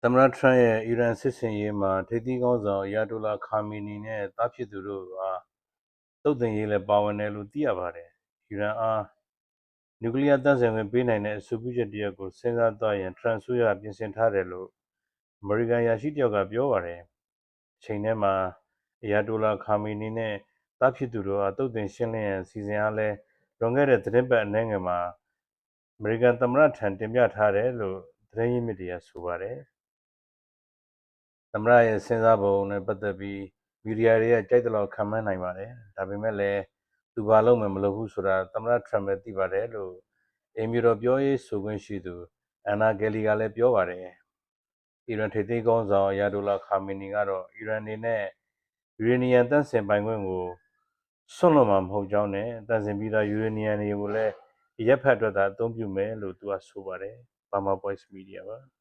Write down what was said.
သမ္မတထရန့်ရဲ့အီရန်စစ်ဆင်ရေးမှာထိပ်သီးခေါင်းဆောင်အယာတိုလာခါမီနီနဲ့သားဖြစ်သူတို့ကသုတ်သင်ရေးလည်းပါဝင်တယ်လို့သိရပါတယ်။အီရန်အားနျူကလ িয়ার သန့်စင်ခွင့်ပေးနိုင်တဲ့အဆိုပြုချက်တရပ်ကိုစဉ်းစားသွားရင်ထရန့်ဆိုရပြင်ဆင်ထားတယ်လို့အမေရိကန်ရာရှိတယောက်ကပြောပါတယ်။အချိန်ထဲမှာအယာတိုလာခါမီနီနဲ့သားဖြစ်သူတို့အားသုတ်သင်ရှင်းလင်းရန်စီစဉ်အားလည်းလွန်ခဲ့တဲ့သတင်းပတ်အနည်းငယ်မှာအမေရိကန်သမ္မတထံတင်ပြထားတယ်လို့သတင်းရင်းမြစ်တွေကဆိုပါတယ်။သမ္မတရဲ့စဉ်းစားပုံနဲ့ပတ်သက်ပြီးမီဒီယာတွေကကြိုက်သလောက်ခန့်မှန်းနိုင်ပါတယ်။ဒါပေမဲ့လည်းသူဘာလုပ်မယ်မလုပ်ဘူးဆိုတာသမ္မတထရန့်ပဲသိပါတယ်လို့အိမ်ဖြူတော်ပြောရေးဆိုခွင့်ရှိသူအန်နာဂယ်လီကလည်းပြောပါတယ်။အီရန်ထိပ်သီးခေါင်းဆောင်အယာတိုလာခါမီနီကတော့အီရန်အနေနဲ့ယူရေနီယံသန့်စင်ပိုင်ခွင့်ကိုစွန့်လွှတ်မှာမဟုတ်ကြောင်းနဲ့သန့်စင်ပြီးသားယူရေနီယံတွေကိုလည်းအရပ်ဖက်အတွက်သာအသုံးပြုမယ်လို့သူကဆိုပါတယ်။ Burma Voice Media ပါ